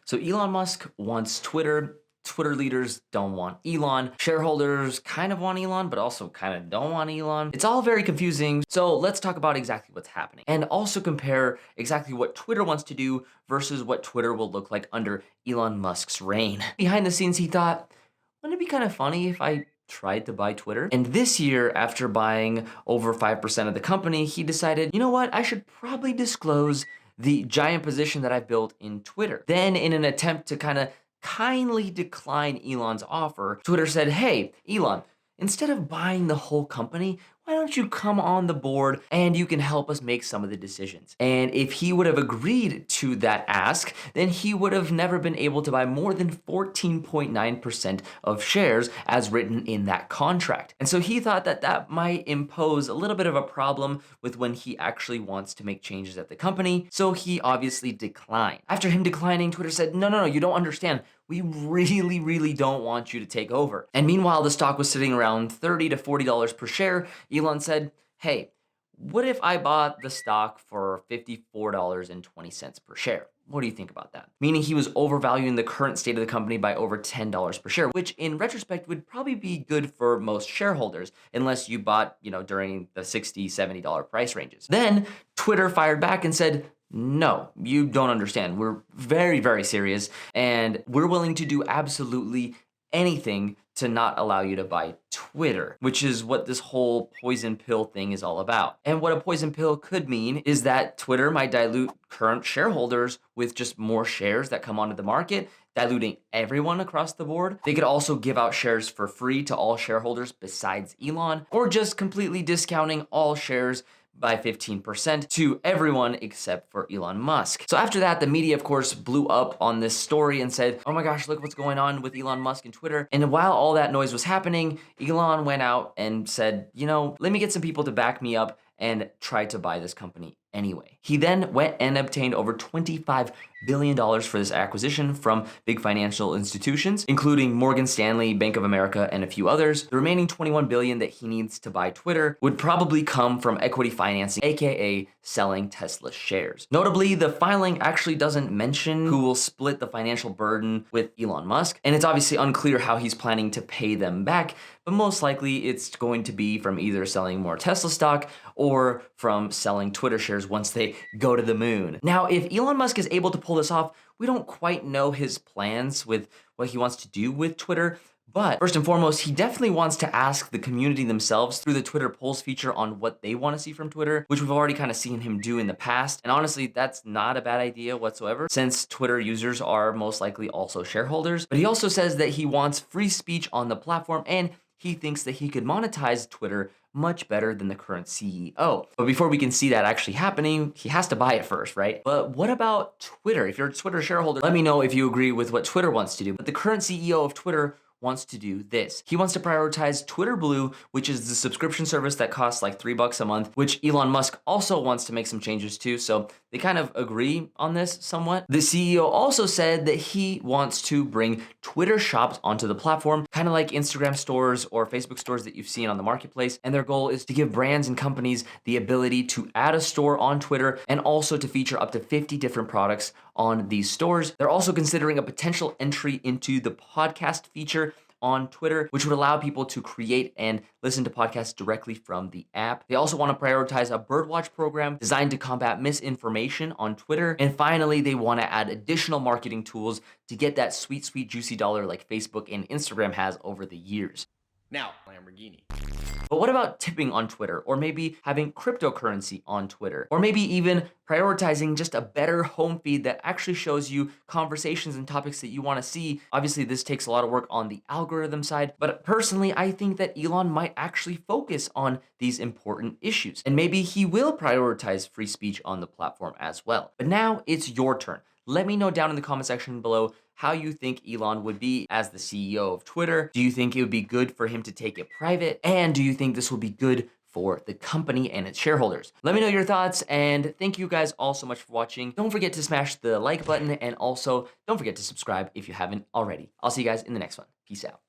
So Elon Musk wants Twitter. Twitter leaders don't want Elon. Shareholders kind of want Elon, but also kind of don't want Elon. It's all very confusing. So let's talk about exactly what's happening and also compare exactly what Twitter wants to do versus what Twitter will look like under Elon Musk's reign. Behind the scenes, he thought, wouldn't it be kind of funny if I tried to buy Twitter? And this year, after buying over 5% of the company, he decided, you know what, I should probably disclose the giant position that I've built in Twitter. Then in an attempt to kind of kindly decline Elon's offer, Twitter said, hey, Elon, instead of buying the whole company, why don't you come on the board and you can help us make some of the decisions? And if he would have agreed to that ask, then he would have never been able to buy more than 14.9% of shares as written in that contract. And so he thought that that might impose a little bit of a problem with when he actually wants to make changes at the company. So he obviously declined. After him declining, Twitter said, no, you don't understand. We really don't want you to take over. And meanwhile, the stock was sitting around $30 to $40 per share. Elon said, hey, what if I bought the stock for $54.20 per share? What do you think about that? Meaning he was overvaluing the current state of the company by over $10 per share, which in retrospect would probably be good for most shareholders, unless you bought, during the $60, $70 price ranges. Then Twitter fired back and said, no, you don't understand. We're very serious, and we're willing to do absolutely anything to not allow you to buy Twitter, which is what this whole poison pill thing is all about. And what a poison pill could mean is that Twitter might dilute current shareholders with just more shares that come onto the market, diluting everyone across the board. They could also give out shares for free to all shareholders besides Elon, or just completely discounting all shares by 15% to everyone except for Elon Musk. So after that, the media, of course, blew up on this story and said, oh my gosh, look what's going on with Elon Musk and Twitter. And while all that noise was happening, Elon went out and said, let me get some people to back me up and try to buy this company anyway. He then went and obtained over $25 billion for this acquisition from big financial institutions, including Morgan Stanley, Bank of America, and a few others. The remaining $21 billion that he needs to buy Twitter would probably come from equity financing, aka selling Tesla shares. Notably, the filing actually doesn't mention who will split the financial burden with Elon Musk, and it's obviously unclear how he's planning to pay them back, but most likely it's going to be from either selling more Tesla stock or from selling Twitter shares once they go to the moon. Now, if Elon Musk is able to pull this off, we don't quite know his plans with what he wants to do with Twitter. But first and foremost, he definitely wants to ask the community themselves through the Twitter polls feature on what they want to see from Twitter, which we've already kind of seen him do in the past. And honestly, that's not a bad idea whatsoever, since Twitter users are most likely also shareholders. But he also says that he wants free speech on the platform, and he thinks that he could monetize Twitter much better than the current CEO. But before we can see that actually happening, he has to buy it first, right? But what about Twitter? If you're a Twitter shareholder, let me know if you agree with what Twitter wants to do. But the current CEO of Twitter wants to do this. He wants to prioritize Twitter Blue, which is the subscription service that costs like $3 a month, which Elon Musk also wants to make some changes to. So they kind of agree on this somewhat. The CEO also said that he wants to bring Twitter shops onto the platform, kind of like Instagram stores or Facebook stores that you've seen on the marketplace. And their goal is to give brands and companies the ability to add a store on Twitter and also to feature up to 50 different products on these stores. They're also considering a potential entry into the podcast feature on Twitter, which would allow people to create and listen to podcasts directly from the app. They also want to prioritize a birdwatch program designed to combat misinformation on Twitter. And finally, they want to add additional marketing tools to get that sweet, juicy dollar like Facebook and Instagram has over the years. Now, Lamborghini. But what about tipping on Twitter, or maybe having cryptocurrency on Twitter, or maybe even prioritizing just a better home feed that actually shows you conversations and topics that you want to see? Obviously, this takes a lot of work on the algorithm side, but personally, I think that Elon might actually focus on these important issues, and maybe he will prioritize free speech on the platform as well. But now it's your turn. Let me know down in the comment section below how you think Elon would be as the CEO of Twitter. Do you think it would be good for him to take it private? And do you think this will be good for the company and its shareholders? Let me know your thoughts, and thank you guys all so much for watching. Don't forget to smash the like button, and also don't forget to subscribe if you haven't already. I'll see you guys in the next one. Peace out.